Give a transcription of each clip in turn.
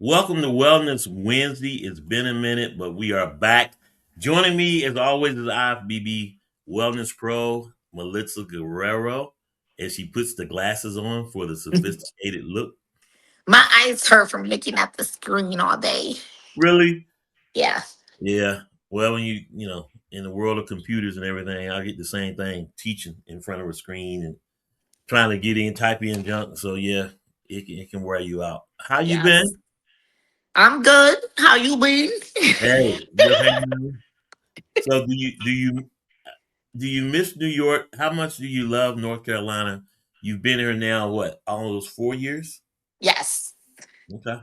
Welcome to Wellness Wednesday. It's been a minute, but we are back. Joining me, as always, is IFBB Wellness Pro, Melitza Guerrero, as she puts the glasses on for the sophisticated look. My eyes hurt from looking at the screen all day. Really? Yeah. Yeah. Well, when in the world of computers and everything, I get the same thing teaching in front of a screen and trying to get in, type in junk. So, yeah, it can wear you out. How you Yes. been? I'm good. How you been? Hey, just hanging in. So, do you miss New York? How much do you love North Carolina? You've been here now, what, almost 4 years? Yes. Okay.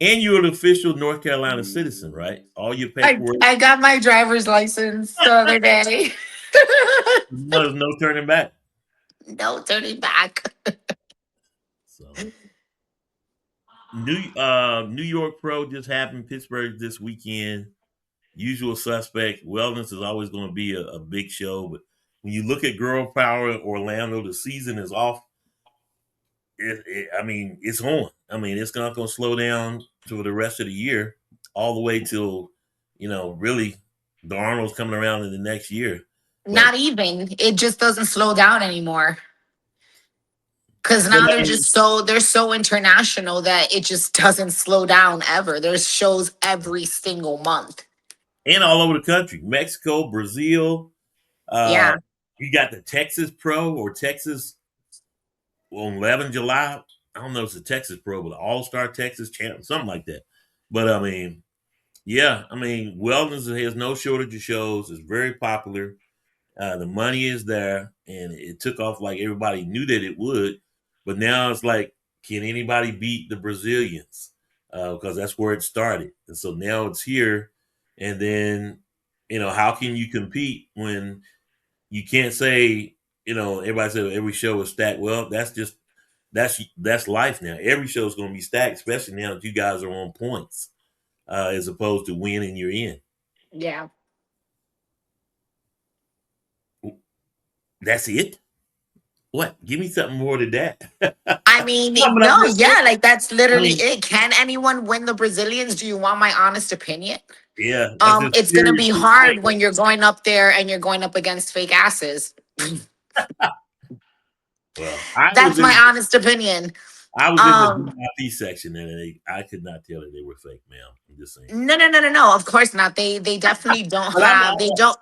And you're an official North Carolina citizen, right? All your I paperwork. I got my driver's license the other day. There's no turning back. No turning back. So New York Pro just happened, Pittsburgh this weekend. Usual suspect. Wellness is always going to be a big show, but when you look at girl power in Orlando, the season is off. I mean, it's on. I mean, it's not going to slow down for the rest of the year, all the way till really the Arnold's coming around in the next year. But Not even. It just doesn't slow down anymore. Cause but now I mean, they're so international that it just doesn't slow down ever. There's shows every single month. and all over the country, Mexico, Brazil. Uh, Yeah. you got the Texas Pro or Texas on 11 July. I don't know if it's a Texas Pro, but All Star Texas Champ, something like that. But I mean, yeah, I mean, wellness has no shortage of shows. It's very popular. The money is there, and it took off like everybody knew that it would. But now it's like, can anybody beat the Brazilians? Because that's where it started, and so now it's here. And then, how can you compete when you can't say, everybody said every show is stacked. Well, that's life now. Every show is going to be stacked, especially now that you guys are on points, as opposed to winning you're in. Yeah. That's it. What? Give me something more to that. I mean, No, but I'm no, just saying. yeah, like that's I literally mean, it. Can anyone win the Brazilians? Do you want my honest opinion? yeah, that's just It's gonna be seriously hard saying. when you're going up there and you're going up against fake asses. Well, That's my honest opinion. I was in the Um, VIP section, and I could not tell that they were fake, ma'am. I'm just saying. no, no, no, no, no. Of course not. They definitely don't But I'm have. not. They don't.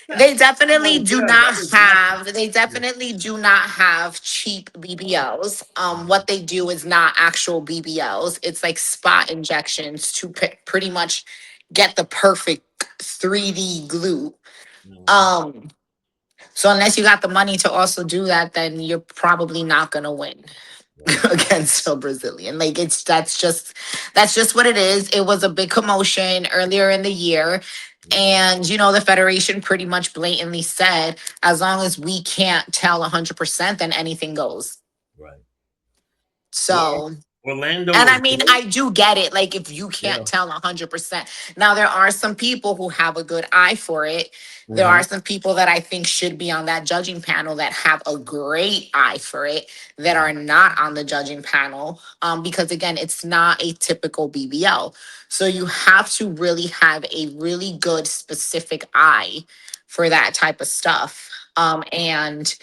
Yeah, They I'm not definitely do judge. not I'm just asking. have. They definitely do not have cheap BBLs. What they do is not actual BBLs. It's like spot injections to pretty much get the perfect 3D glue. Mhm. Um, so unless you got the money to also do that, then you're probably not gonna win Right. against a Brazilian. Like that's just what it is. It was a big commotion earlier in the year. Mhm. And the federation pretty much blatantly said, as long as we can't tell 100%, then anything goes. Right. Well, So, Orlando and I was mean, great. I do get it. Like, if you Yeah. can't tell 100%. Now, there are some people who have a good eye for it. There are Hmm. some people that I think should be on that judging panel that have a great eye for it that are not on the judging panel. Because again, it's not a typical BBL. So you have to really have a really good specific eye for that type of stuff. And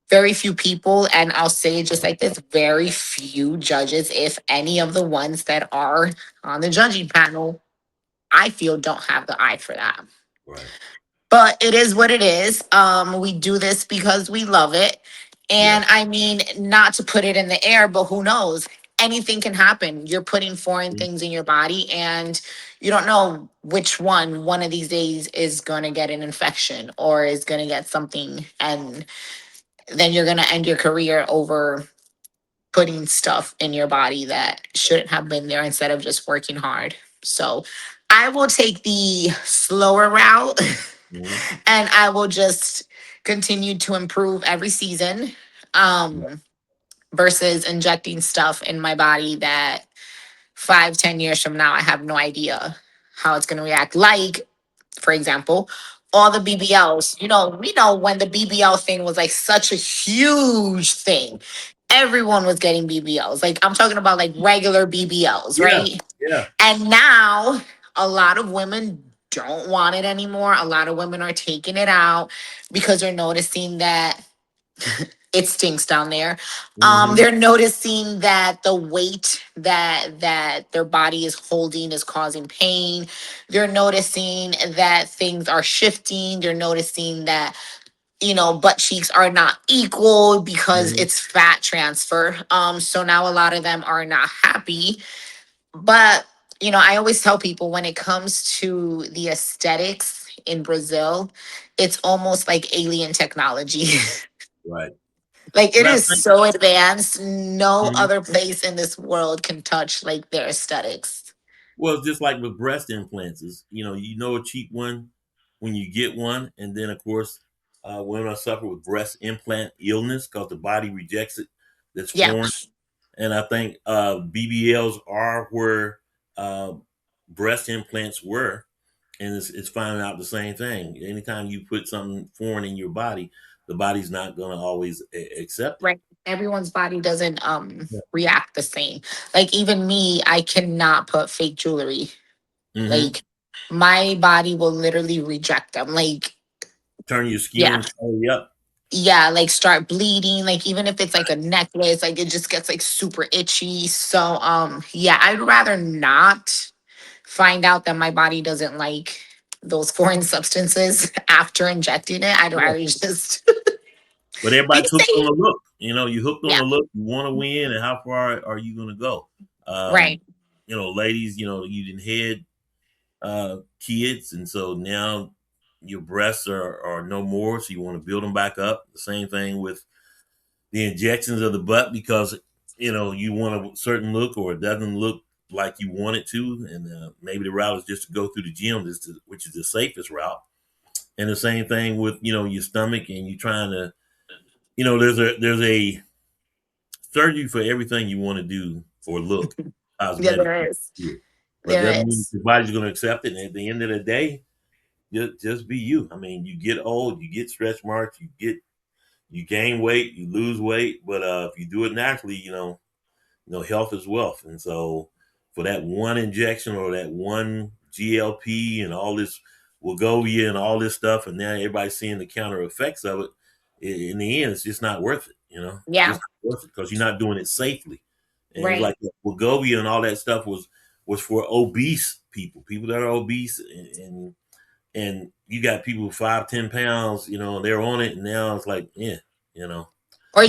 very few people, and I'll say it just like this, very few judges, if any of the ones that are on the judging panel, I feel don't have the eye for that. Right. But it is what it is. We do this because we love it. Yeah. And I mean, not to put it in the air, but who knows? Anything can happen. You're putting foreign things in your body, and you don't know which one of these days is going to get an infection or is going to get something. And then you're going to end your career over putting stuff in your body that shouldn't have been there instead of just working hard. So I will take the slower route Mhm. and I will just continue to improve every season, um, versus injecting stuff in my body that 5, 10 years from now, I have no idea how it's going to react. Like, for example, all the BBLs, we know when the BBL thing was like such a huge thing. everyone was getting BBLs. Like I'm talking about like regular BBLs, Yeah, right? yeah. And now a lot of women don't want it anymore. A lot of women are taking it out because they're noticing that it stinks down there. Hmm. They're noticing that the weight that their body is holding is causing pain. They're noticing that things are shifting. They're noticing that butt cheeks are not equal because Hmm. it's fat transfer. So now a lot of them are not happy. But I always tell people when it comes to the aesthetics in Brazil, it's almost like alien technology. Right. Like it But I is think, so advanced. No mhm. other place in this world can touch like their aesthetics. Well, it's just like with breast implants, is a cheap one when you get one, and then of course, women are suffer with breast implant illness because the body rejects it. That's Yeah, foreign, and I think BBLs are where uh, breast implants were, and it's finding out the same thing. Anytime you put something foreign in your body, the body's not going to always accept it. right. Everyone's body doesn't Yeah. react the same. Like even me, I cannot put fake jewelry. Hmm. Like my body will literally reject them. Like Turn your yeah. skin color up. Yeah, like start bleeding. Like even if it's like a necklace, like it just gets like super itchy. So yeah, I'd rather not find out that my body doesn't like those foreign substances after injecting it. I'd Yeah. rather just But be everybody's hooked on safe. the look. You hooked on Yeah, the look. You want to win, and how far are you going to go? right. Ladies, you didn't head kids, and so now your breasts are no more. So you want to build them back up. The same thing with the injections of the butt because you want a certain look or it doesn't look like you want it to, and maybe the route is just to go through the gym, which is the safest route. And the same thing with your stomach, and you trying to there's a surgery for everything you want to do or look Yeah, cosmetic. there is. But it There doesn't mean is. your body's going to accept it. And at the end of the day, just be you. I mean, you get old, you get stretch marks, you gain weight, you lose weight. But if you do it naturally, health is wealth. And so for that one injection or that one GLP and all this Wegovia and all this stuff, and now everybody's seeing the counter effects of it, in the end, it's just not worth it. It's Yeah, just not worth it because you're not doing it safely. And it's right. like Wegovia and all that stuff was for obese people that are obese, and you got people 5, 10 pounds, they're on it, and now it's like, yeah, you know. But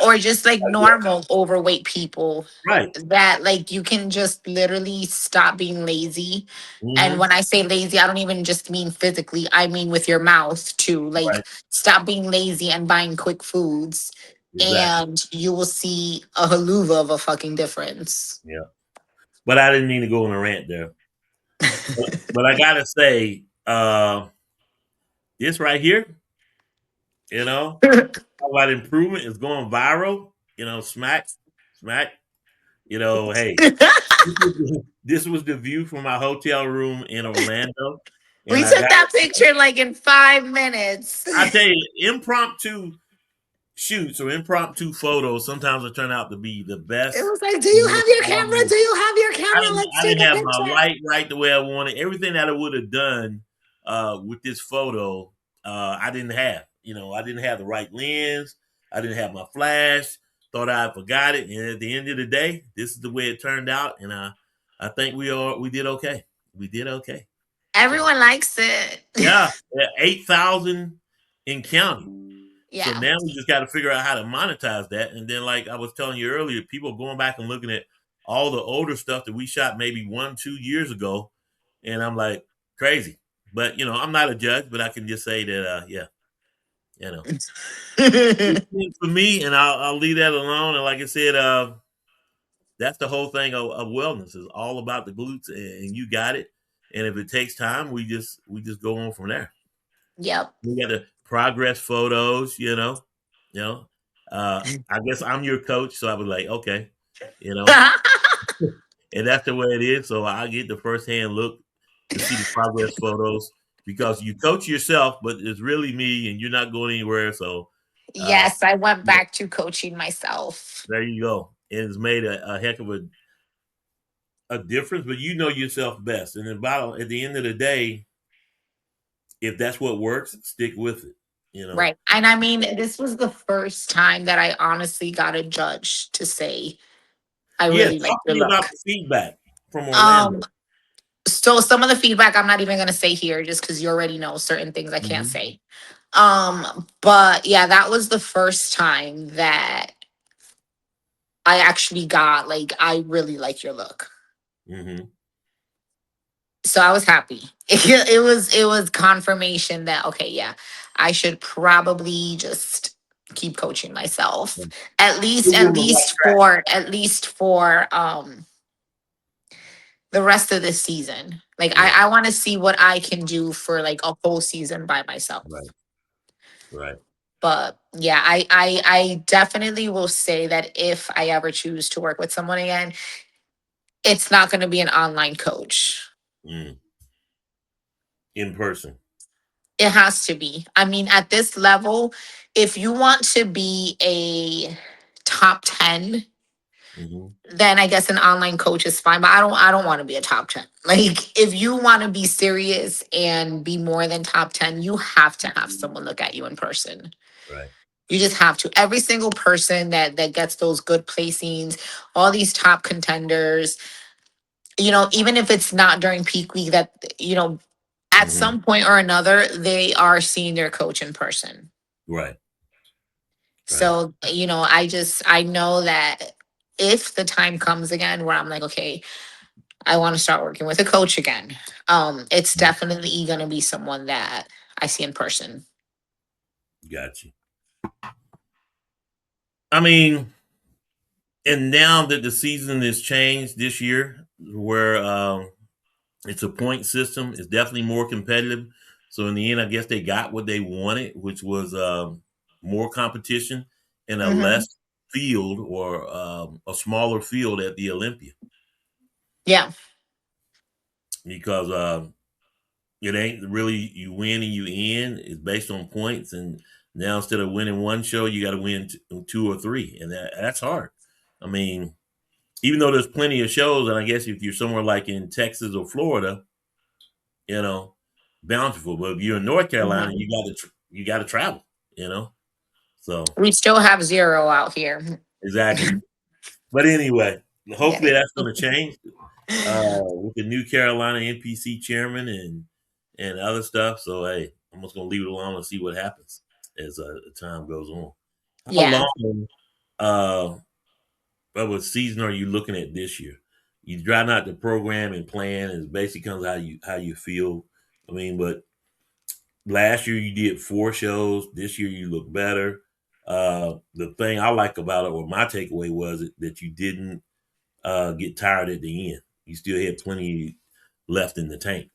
Or just like yeah, normal overweight people right. that like you can just literally stop being lazy. And Hmm. when I say lazy, I don't even just mean physically, I mean with your mouth too. Like Right. stop being lazy and buying quick foods Exactly. and you will see a haluva of a fucking difference. Yeah. But I didn't mean to go on a rant there. But I gotta say, this right here, how about improvement is going viral. Smack, smack. Hey, this was the view from my hotel room in Orlando, and We I took got. that picture like in 5 minutes. I tell you, impromptu shoots or impromptu photos sometimes will turn out to be the It best was like, do and you most have your camera? quality. Do you have your I camera? didn't Let's I take didn't a have my picture. light right the way I wanted. Everything that I would have done with this photo, I didn't have. I didn't have the right lens. I didn't have my flash. Thought I forgot it, and at the end of the day, this is the way it turned out, and I think we did okay. We did okay. So Everyone likes it. yeah, 8,000 in county. So Yeah. now we just got to figure out how to monetize that. And then, like I was telling you earlier, people going back and looking at all the older stuff that we shot maybe 1, 2 years ago, and I'm like crazy. But I'm not a judge, but I can just say that, yeah, you know, for me, and I'll leave that alone. And like I said, that's the whole thing of wellness is all about the glutes, and you got it. And if it takes time, we just go on from there. Yep. We got the progress photos, you know. I guess I'm your coach, so I was like, okay, you know, and that's the way it is. So I get the first hand look to see the progress photos because you coach yourself, but it's really me, and you're not going anywhere. So Uh, Yes, I went yeah, back to coaching myself. there you go. It's made a heck of a difference, but you know yourself best. And at the end of the day, if that's what works, stick with it. You know. Right. And I mean, this was the first time that I honestly got a judge to say, I Yeah, really like talk to your me about look. the feedback from Orlando. Um, so some of the feedback I'm not even gonna say here just because you already know certain things I can't Hmm. say. But yeah, that was the first time that I actually got like, I really like your look. Hmm. So I was happy. It was confirmation that okay, yeah, I should probably just keep coaching myself. You're on the right track. At least for the rest of this season. Like Yeah. I want to see what I can do for like a whole season by myself. Right. Right. But yeah, I definitely will say that if I ever choose to work with someone again, it's not going to be an online coach. Mm. In person. It has to be. I mean, at this level, if you want to be a top 10, Hmm. then I guess an online coach is fine, but I don't want to be a top 10. Like if you want to be serious and be more than top 10, you have to have someone look at you in person. Right. You just have to. Every single person that gets those good placings, all these top contenders, even if it's not during peak week, that at Hmm. some point or another, they are seeing their coach in person. Right. Right. So, I know that if the time comes again where I'm like, okay, I want to start working with a coach again, it's definitely going to be someone that I see in person. Got you. I mean, and now that the season has changed this year, where it's a point system, it's definitely more competitive. So in the end, I guess they got what they wanted, which was more competition and a Hmm. less field or a smaller field at the Olympia Yeah. because it ain't really you win and you end. It's based on points, and now instead of winning one show, you got to win two or three, and that's hard. I mean, even though there's plenty of shows, and I guess if you're somewhere like in Texas or Florida, you know, bountiful. But if you're in North Carolina, Mhm. you got to travel, you know. So We still have zero out here. exactly. But anyway, Yeah. hopefully that's going to change with the new Carolina NPC chairman and other stuff. So hey, I'm just going to leave it alone and see what happens as time goes on. How Yeah. long uh, of a season are you looking at this year? You try not to program and plan, and it basically comes how you feel. I mean, but last year you did four shows. This year you look better. The thing I like about it, or my takeaway was that you didn't get tired at the end. You still had plenty left in the tank.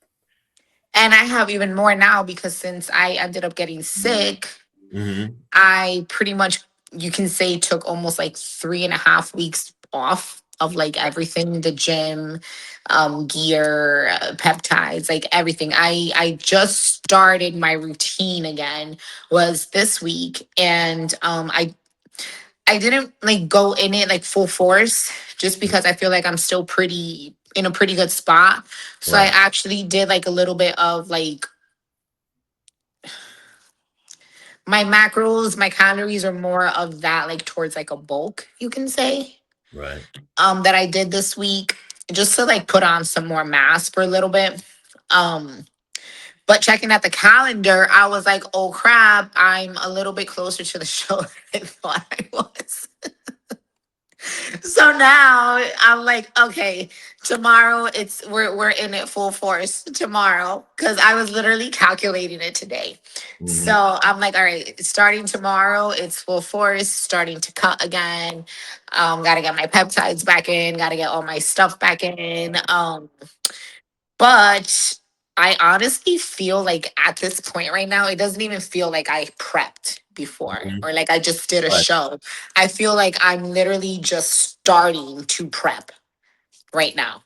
And I have even more now because since I ended up getting sick, Hmm. I pretty much, you can say, took almost like 3.5 weeks off of like everything, the gym, gear, peptides, like everything. I just started my routine again was this week, and I didn't like go in it like full force just because I feel like I'm still pretty in a pretty good spot. So I Right, actually did like a little bit of like my macros, my calories are more of that like towards like a bulk, you can say, right. that I did this week just to like put on some more mass for a little bit. Um, but checking at the calendar, I was like, oh crap, I'm a little bit closer to the show than I thought I was. So now I'm like, okay, tomorrow we're in it full force tomorrow because I was literally calculating it today. Hmm. So I'm like, all right, starting tomorrow, it's full force, starting to cut again. Gotta get my peptides back in, gotta get all my stuff back in. But I honestly feel like at this point right now, it doesn't even feel like I prepped before Hmm. or like I just did a Right. show. I feel like I'm literally just starting to prep right now.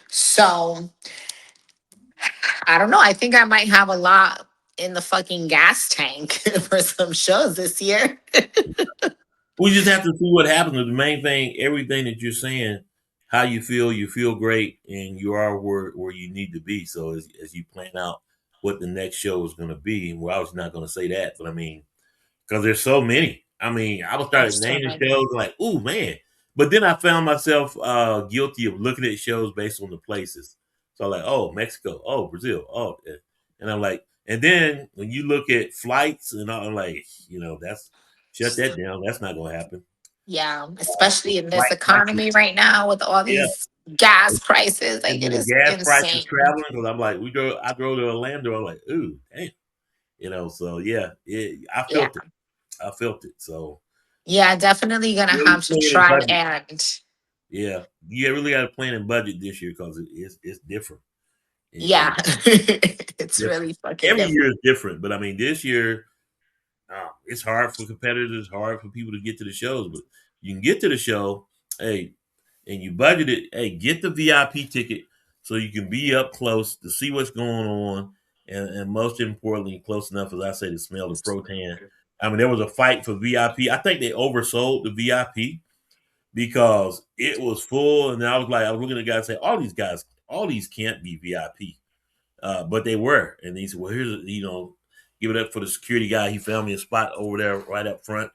So I don't know. I think I might have a lot. in the fucking gas tank for some shows this year. We just have to see what happens. The main thing, everything that you're saying, how you feel great, and you are where you need to be. So as you plan out what the next show is going to be, well, I was not going to say that, but I mean, because there's so many. I mean, I was started There's so naming many. shows like, oh man, but then I found myself guilty of looking at shows based on the places. So I'm like, oh, Mexico, oh, Brazil, oh, and I'm like, and then when you look at flights and all, I'm like, that's shut that down. That's not going to happen. Yeah, especially in this Flight prices, economy right now with all yeah. these gas prices, And like then it the is gas prices insane. traveling because I'm like, I drove to Orlando. I'm like, ooh, damn, So yeah, I Yeah. felt it. I felt it. So Yeah, definitely gonna really have to plan and try budget. and Yeah, you really got to plan and budget this year because it's different. yeah. And It's different. really fucking Every different. year is different, but I mean, this year it's hard for competitors. It's hard for people to get to the shows, but you can get to the show. Hey, and you budget it. Hey, get the VIP ticket so you can be up close to see what's going on, and most importantly, close enough, as I say, to smell the protein. I mean, there was a fight for VIP. I think they oversold the VIP because it was full, and I was looking at the guys and say, all these can't be VIP. But they were. And he said, well, give it up for the security guy. He found me a spot over there right up front,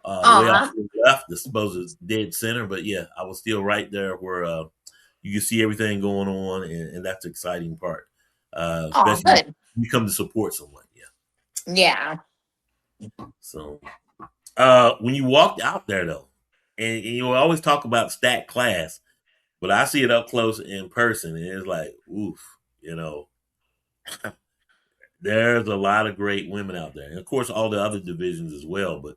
way off Aw. to the left, the supposed dead center. But yeah, I was still right there where you can see everything going on, and that's the exciting part, Oh, especially good. when you come to support someone. Yeah. Yeah. So when you walked out there, though, and you always talk about stat class, but I see it up close in person, and it's like, oof, you know, there's a lot of great women out there, and of course, all the other divisions as well. But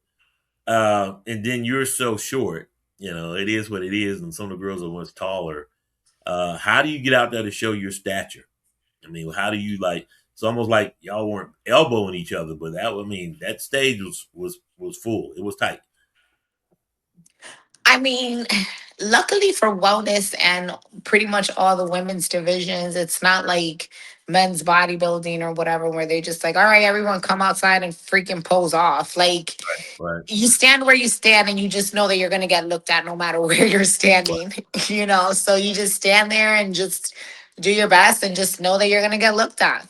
and then you're so short, it is what it is, and some of the girls are much taller. How do you get out there to show your stature? I mean, how do you like? It's almost like y'all weren't elbowing each other, but that stage was full. It was tight. I mean, luckily for wellness and pretty much all the women's divisions, it's not like men's bodybuilding or whatever, where they just like, all right, everyone come outside and freaking pose off. Like, Right. you stand where you stand and you just know that you're going to get looked at no matter where you're Right. standing, So you just stand there and just do your best and just know that you're going to get looked at.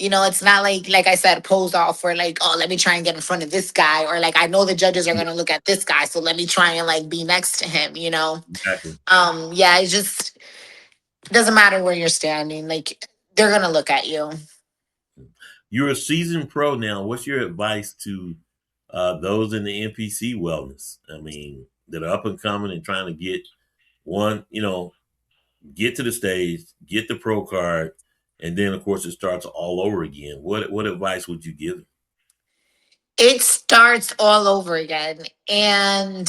It's not like I said, pose off or like, oh, let me try and get in front of this guy, or like I know the judges are Yeah, gonna look at this guy, so let me try and like be next to him. exactly. Yeah, it just doesn't matter where you're standing, like they're gonna look at you. You're a seasoned pro now. What's your advice to those in the NPC wellness? I mean, that are up and coming and trying to one, get to the stage, get the pro card, and then of course it starts all over again. What advice would you give? It starts all over again, and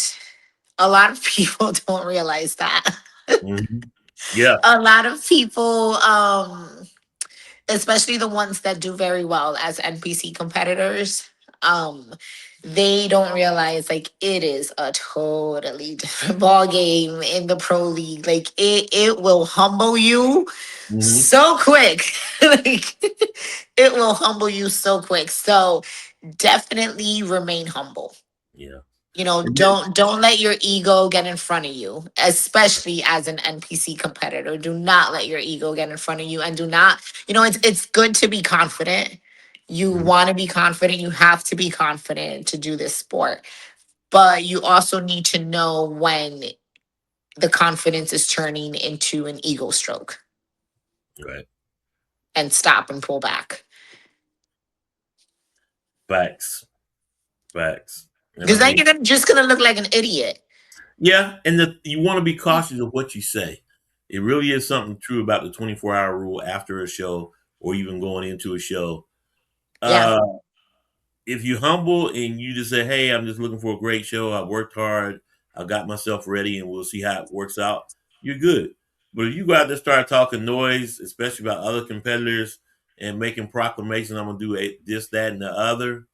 a lot of people don't realize that. Mhm. Yeah. A lot of people, especially the ones that do very well as NPC competitors, um, they don't realize like it is a totally different ball game in the pro league. Like it will humble you Hmm. so quick. Like it will humble you so quick. So definitely remain humble. Yeah. And then, Don't let your ego get in front of you, especially as an NPC competitor. Do not let your ego get in front of you, and do not, it's good to be confident. You mhm, want to be confident, you have to be confident to do this sport, but you also need to know when the confidence is turning into an ego stroke, right. and stop and pull back. Facts. Facts. And I Because then mean, you're just gonna look like an idiot. yeah, and you want to be cautious of what you say. It really is something true about the 24-hour rule after a show or even going into a show. Yeah. Uh, if you humble and you just say, "Hey, I'm just looking for a great show. I worked hard. I got myself ready, and we'll see how it works out," you're good. But if you go out there and start talking noise, especially about other competitors, and making proclamations, "I'm gonna do this, that, and the other,"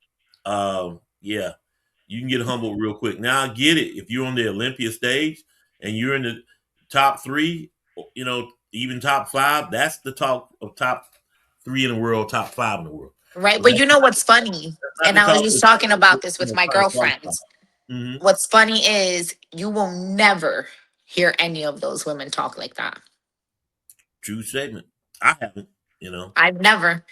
yeah, you can get humbled real quick. Now I get it. If you're on the Olympia stage and you're in the top three, even top five, that's the talk of top three in the world, top five in the world. right? So But you know what's funny? that's not And to I was call just it, talking about this you with know, my trying to qualify. girlfriends. Hmm. What's funny is you will never hear any of those women talk like that. True statement. I haven't, you know. I've never.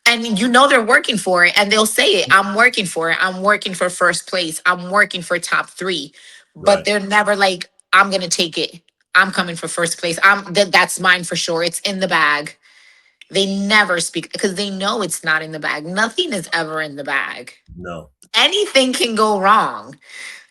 And you know they're working for it and they'll say it. I'm working for it. I'm working for first place. I'm working for top three. But Right. they're never like, I'm gonna take it. I'm coming for first place. That's mine for sure. It's in the bag. They never speak because they know it's not in the bag. Nothing is ever in the bag. No. Anything can go wrong.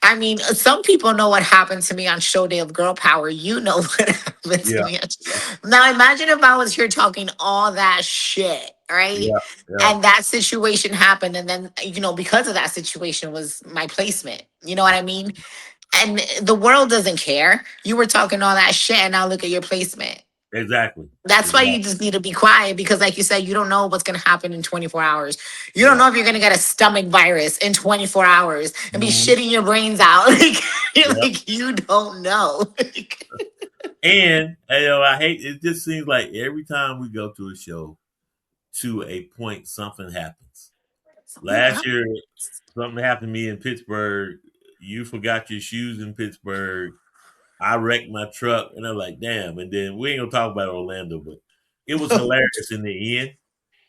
I mean, some people know what happened to me on show day of girl power. You know what happened to Yeah. me. Yeah. Now imagine if I was here talking all that shit, right? Yeah. Yeah. And that situation happened, and then because of that situation was my placement. You know what I mean? And the world doesn't care. You were talking all that shit, and now look at your placement. Exactly. That's why Exactly. you just need to be quiet because, like you said, you don't know what's going to happen in 24 hours. You don't Yeah. know if you're going to get a stomach virus in 24 hours and be Mhm. shitting your brains out. Yeah. You don't know. And I hate it. Just seems like every time we go to a show, to a point, something happens. Something Last happens. year, something happened to me in Pittsburgh. You forgot your shoes in Pittsburgh. I wrecked my truck, and I'm like, damn. And then we ain't gonna talk about Orlando, but it was hilarious in the end.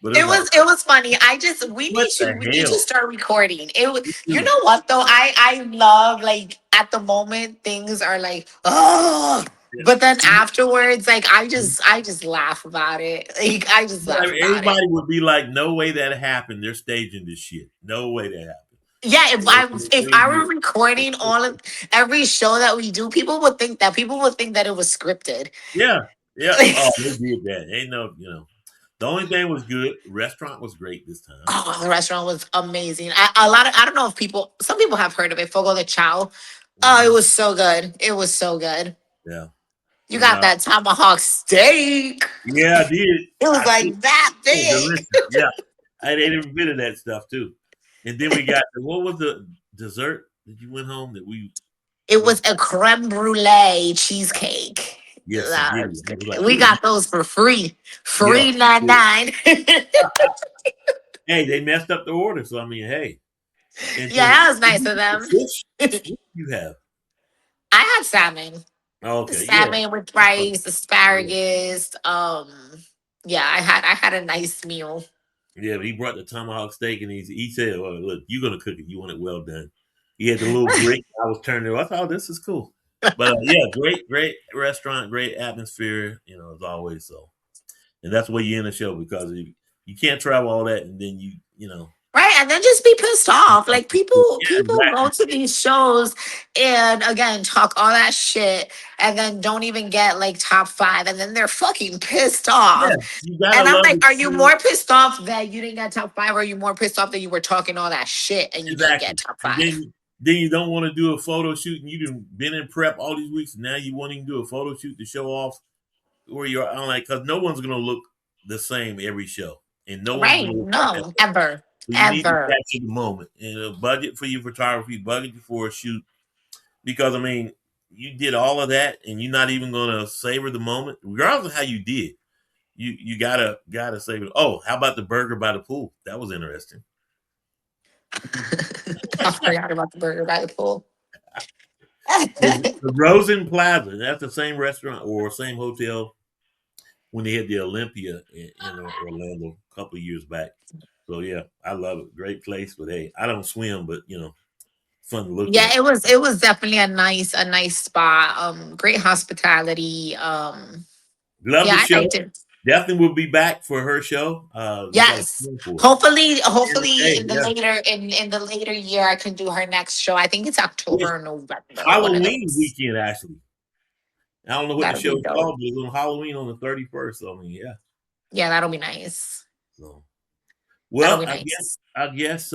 But it It was like, was funny. I just what the we need to hell? start recording. Me You too. know what though? I love like at the moment things are like oh, but then Yeah. afterwards like I just laugh about it. Like I just But I laugh mean, about it. everybody would be like, "No way that happened. They're staging this shit. No way that happened." Yeah, if They I do were recording it. all of every show that we do, people would think that it was scripted. Yeah, yeah. Oh, they did that. Ain't no, The only thing was good. Restaurant was great this time. Oh, the restaurant was amazing. I don't know if some people have heard of it, Fogo de Chao. Oh, it Hmm. was so good. It was so good. Yeah, You and got that tomahawk steak. yeah, I did. It was I did. like that Oh, big. delicious. Yeah, I ate every bit of that stuff too. And then we got what was the dessert that you went home that we It went? was a creme brulee cheesecake. Yes, indeed. That's I was good. like, We ooh, got those for free. yeah. Free 99. Hey, they messed up the order, so I mean, hey. And Yeah, then that was nice of them. what you have? I had salmon. The Okay, yeah. salmon with That's fine. rice, Yeah. asparagus. Yeah, I had a nice meal. Yeah, but he brought the tomahawk steak and he said, well, look, you're gonna cook it. You want it well done. He had the little brick. I was turning it. I thought, oh, this is cool. But yeah, great restaurant, great atmosphere, as always. So, and that's where you end the show because you can't travel all that and then Right, and then just be pissed off. Like people, yeah, people go exactly. to these shows and again talk all that shit, and then don't even get like top five, and then they're fucking pissed Yeah, off. you gotta And I'm love like, the are you food. more pissed off that you didn't get top five, or are you more pissed off that you were talking all that shit and you didn't get Exactly. top And five? then you don't want to do a photo shoot and you've been in prep all these weeks. And now you want to do a photo shoot to show off where you're. I'm like, because no one's gonna look the same every show, and no one's Right? gonna look like that. No, ever, So you need to ever. capture the moment and budget for your photography, budget for a shoot. Because I mean, you did all of that, and you're not even gonna savor the moment, regardless of how you did. You gotta savor. Oh, how about the burger by the pool? That was interesting. I forgot about the burger by the pool. The Rosen Plaza. That's the same restaurant or same hotel when they had the Olympia in Orlando a couple of years back. So yeah, I love it. Great place. But hey, I don't swim, but fun to look Yeah, at. it was definitely a nice spot. Great hospitality. Love Yeah, the I show. liked it. Definitely will be back for her show. We got a Yes. plan for it. And, Hopefully hey, in the yeah, later year I can do her next show. I think it's it's October or November, one of Halloween those. weekend actually. I don't know what the That'll be show's dope. called, but it's on Halloween on the 31st. So I mean, yeah. Yeah, that'll be nice. So That'll well, be I guess nice. I guess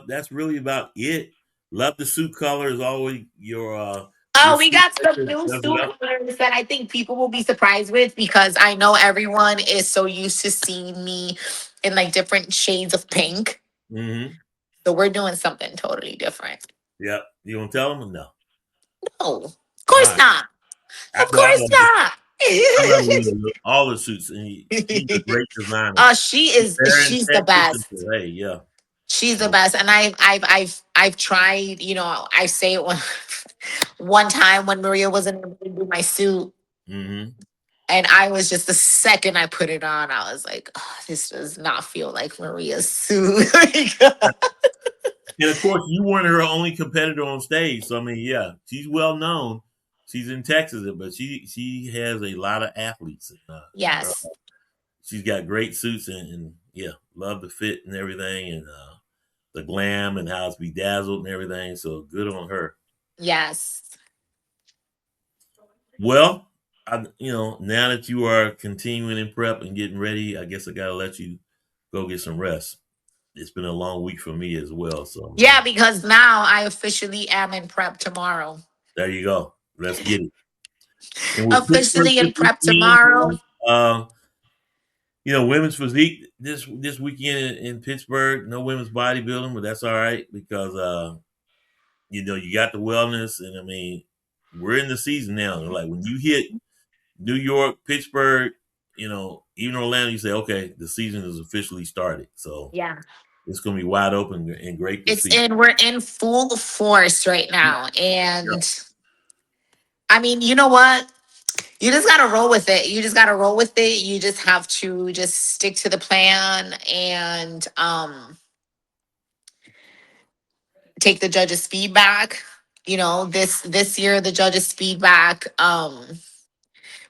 that's really about it. Love the suit color as always. Your Oh, we suit got some color new does it suit up. colors that I think people will be surprised with because I know everyone is so used to seeing me in like different shades of pink. Mm-hmm. So we're doing something totally different. Yep. You gonna tell them or no? No, of All course right. not. Of Well, I course love it. not. I love Maria look, all the suits, and she's a great designer. She's there in she's the Texas, and best. so, hey, yeah, She's the yeah. best. And I've tried, I say it one time when Maria wasn't able to do my suit. Hmm. And I was just the second I put it on, I was like, oh, this does not feel like Maria's suit. And of course, you weren't her only competitor on stage. So I mean, yeah, she's well known. She's in Texas, but she has a lot of athletes. Yes. She's got great suits and yeah, love the fit and everything, and the glam and how it's bedazzled and everything. So good on her. Yes. Well, now that you are continuing in prep and getting ready, I guess I gotta let you go get some rest. It's been a long week for me as well. So I Yeah, mean, because now I officially am in prep tomorrow. there you go. Let's get it. And with Pittsburgh Officially this in prep weekend, tomorrow. uh, women's physique this weekend in Pittsburgh. No women's bodybuilding, but that's all right because you got the wellness, and I mean, we're in the season now. Like when you hit New York, Pittsburgh, even Orlando, you say, okay, the season is officially started. So Yeah. it's going to be wide open and great to see. We're in full force right Yeah, now. yeah, And I mean, you know what? You just gotta roll with it. You just gotta roll with it. You just have to just stick to the plan and take the judges' feedback. This year the judges' feedback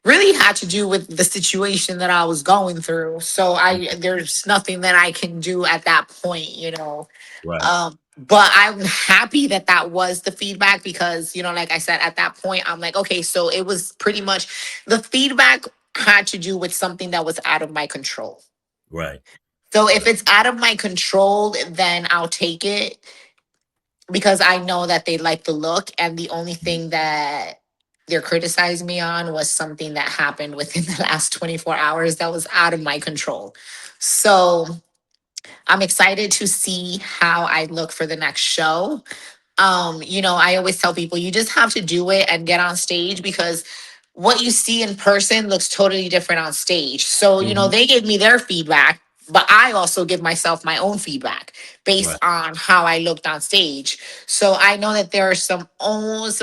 really had to do with the situation that I was going through. So I there's nothing that I can do at that point. right, But I'm happy that that was the feedback because, like I said, at that point, I'm like, okay, so it was pretty much the feedback had to do with something that was out of my control. right, So if right, it's out of my control, then I'll take it because I know that they like the look. And the only thing that they're criticizing me on was something that happened within the last 24 hours that was out of my control. So I'm excited to see how I look for the next show. I always tell people you just have to do it and get on stage because what you see in person looks totally different on stage. So, hmm, they gave me their feedback, but I also give myself my own feedback based right, on how I looked on stage. So I know that there are some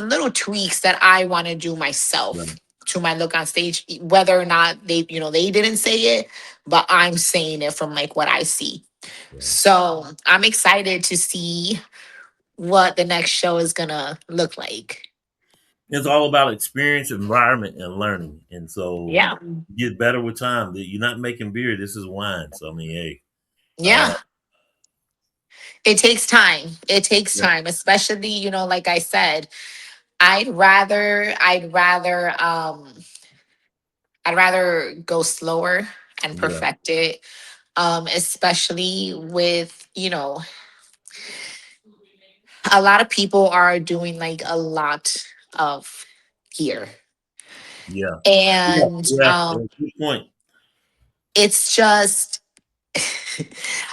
little tweaks that I want to do right, myself to my look on stage, whether or not they didn't say it, but I'm saying it from like what I see. right. So I'm excited to see what the next show is gonna look like. It's all about experience, environment, and learning. And so Yeah. you get better with time. You're not making beer. This is wine. So I mean, hey, uh, Yeah. It takes time. It takes yeah, time, especially, like I said, I'd rather go slower and yeah, perfect it. Especially with, a lot of people are doing like a lot of gear. yeah, yeah, And yeah. Good point. it's just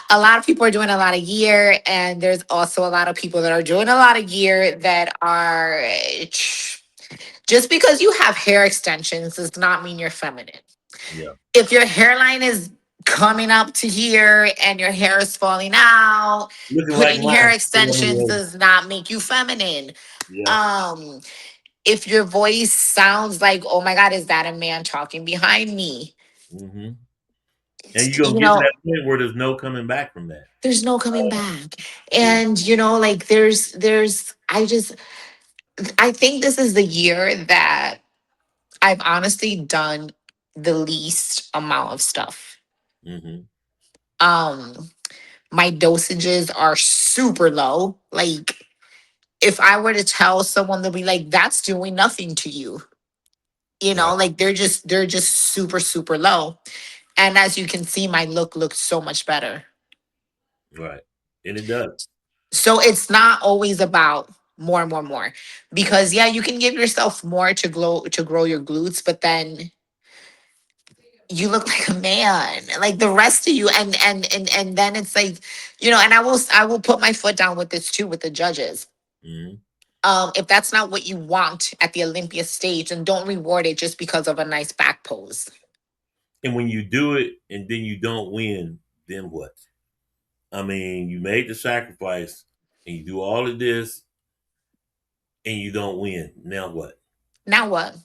a lot of people are doing a lot of gear, and there's also a lot of people that are doing a lot of gear that are just because you have hair extensions does not mean you're feminine. Yeah, If your hairline is coming up to here and your hair is falling out, looking like putting hair mine. extensions does not make you feminine. Yeah. Um, if your voice sounds like, oh my God, is that a man talking behind me? Hmm. And It's, you're gonna get to that point where there's no coming back from that. there's no coming Uh, back. yeah. And like I think this is the year that I've honestly done the least amount of stuff. Hmm. Um my dosages are super low. Like if I were to tell someone, they'll be like, that's doing nothing to you. Right. Like they're just super, super low. And as you can see, my look looks so much better. Right. And it does. So it's not always about more and more and more. Because yeah, you can give yourself more to grow your glutes, but then you look like a man, like the rest of you. And then it's like, and I will put my foot down with this too with the judges. Hmm. If that's not what you want at the Olympia stage, then don't reward it just because of a nice back pose. And when you do it and then you don't win, then what? I mean, you made the sacrifice and you do all of this and you don't win. Now what? Now what?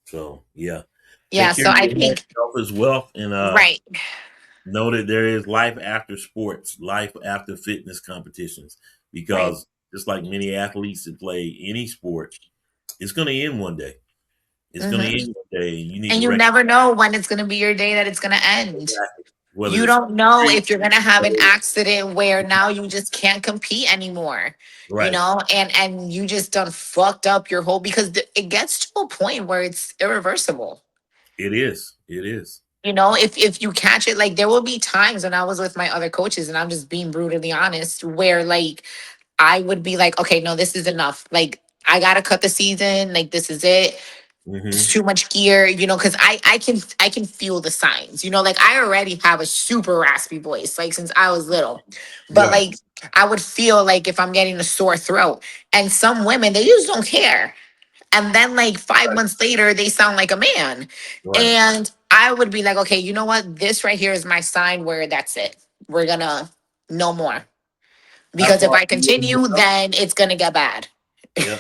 So yeah, Yeah, take care so of I your think health as well, and right. know that there is life after sports, life after fitness competitions, Right. because just like many athletes that play any sport, it's going to end one day. It's going to Hmm. end one day, and you need And to you recognize never know when it's going to be your day that it's going to end. exactly whether You it's don't know street, if you're going to have an road, accident where now you just can't compete anymore, right. and you just done fucked up your whole, because it gets to a point where it's irreversible. It is. It is. If you catch it, like there will be times when I was with my other coaches, and I'm just being brutally honest, where like I would be like, okay, no, this is enough. Like I gotta cut the season. Like this is it. It's Hmm. too much gear, because I can feel the signs. Like I already have a super raspy voice, like since I was little. But Right. like I would feel like if I'm getting a sore throat. And some women, they just don't care. And then like 5 months later, they sound like a man. Right. And I would be like, okay, you know what? This right here is my sign where that's it. We're gonna no more. How Because far if are I you willing to continue, go? then it's gonna get bad. Yeah.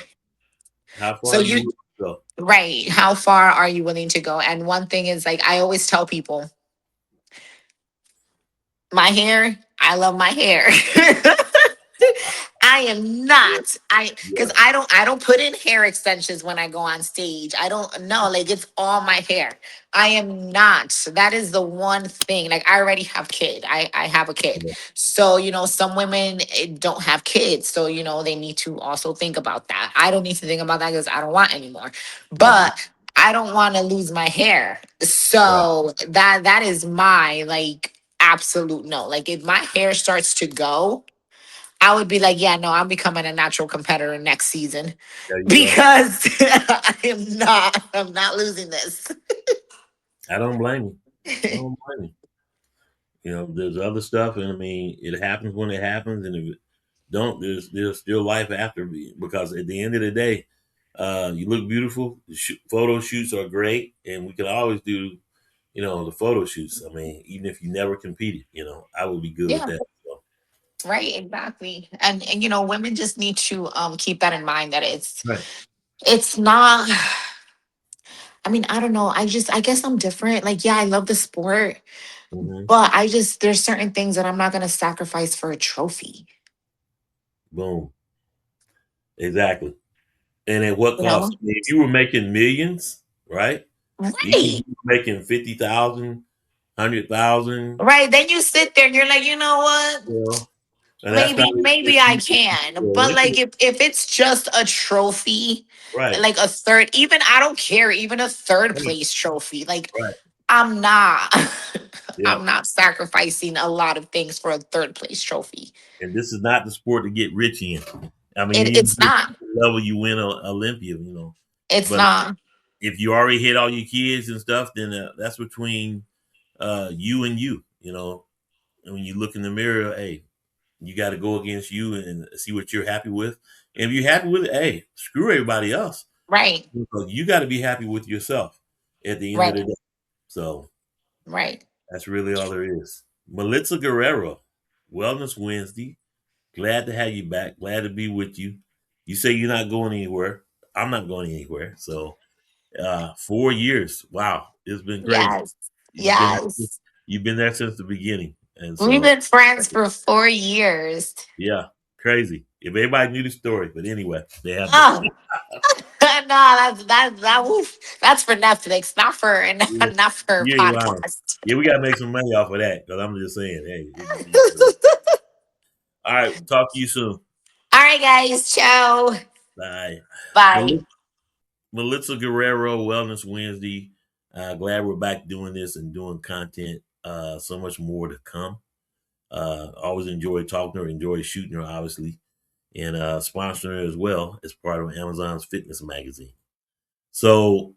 How far So are you you willing to go? right. How far are you willing to go? And one thing is like I always tell people, my hair, I love my hair. I am Yeah. not. Because Yeah. I don't put in hair extensions when I go on stage. I don't know. Like it's all my hair. I am not. That is the one thing. Like I already have kid. I have a kid. Yeah. So, some women don't have kids. So, they need to also think about that. I don't need to think about that because I don't want anymore. Hmm. But I don't want to lose my hair. Right. So that is my like absolute no. Like if my hair starts to go, I would be like, yeah, no, I'm becoming a natural competitor next season There you go. because I'm not losing this. I don't blame you. I don't blame you. There's other stuff, and I mean, it happens when it happens, and if it don't, there's still life after me. Because at the end of the day, you look beautiful. The photo shoots are great, and we can always do, the photo shoots. I mean, even if you never competed, I would be good with Yeah, that. So, right, exactly. And women just need to keep that in mind that right. it's not. I mean, I don't know. I guess I'm different. Like, yeah, I love the sport, Hmm. but there's certain things that I'm not gonna sacrifice for a trophy. Boom. Exactly. And at what You know? cost? I mean, if you were making millions, right? Even if Right. you were making 50,000, 100,000, Right. Then you sit there and you're like, you know what? you know, and that's not Maybe I can. you're But like Olympian, if it's just a trophy, right? like a third, even I don't care, even a third Right. place trophy. Like Right. I'm not Yeah. I'm not sacrificing a lot of things for a third place trophy. And this is not the sport to get rich in. I mean, It even it's if not. the level you win Olympia. It's But not. if you already hit all your kids and stuff, then that's between you and you. And when you look in the mirror, hey, you got to go against you and see what you're happy with. And if you're happy with it, hey, screw everybody else. Right. Because you got to be happy with yourself at the end of Right. the day. So Right. that's really all there is. Melitza Guerrero, Wellness Wednesday. Glad to have you back. Glad to be with you. You say you're not going anywhere. I'm not going anywhere. So 4 years. Wow, it's been crazy. Yes. You've been Yes. you've been there since the beginning, and We've so been friends for 4 years. yeah, crazy. If everybody knew the story, but anyway, they have the Oh, no, that's for Netflix, not for yeah, not for you ain't lying. podcast. Yeah, we gotta make some money off of that because I'm just saying, hey, it just be crazy. All right, talk to you soon. All right, guys. Ciao. Bye. Bye. Mel- Melitza Guerrero, Wellness Wednesday. Glad we're back doing this and doing content. So much more to come. Always enjoy talking to her, enjoy shooting her, obviously, and sponsoring her as well as part of Amazon's fitness magazine. So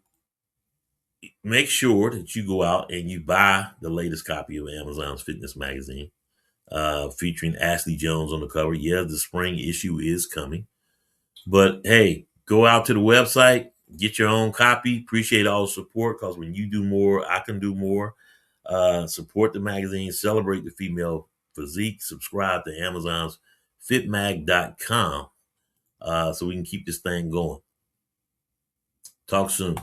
make sure that you go out and you buy the latest copy of Amazon's fitness magazine, featuring Ashley Jones on the cover. Yeah, the spring issue is coming. But hey, go out to the website, get your own copy. Appreciate all the support because when you do more, I can do more. Support the magazine, celebrate the female physique, subscribe to Amazon's fitmag.com so we can keep this thing going. Talk soon.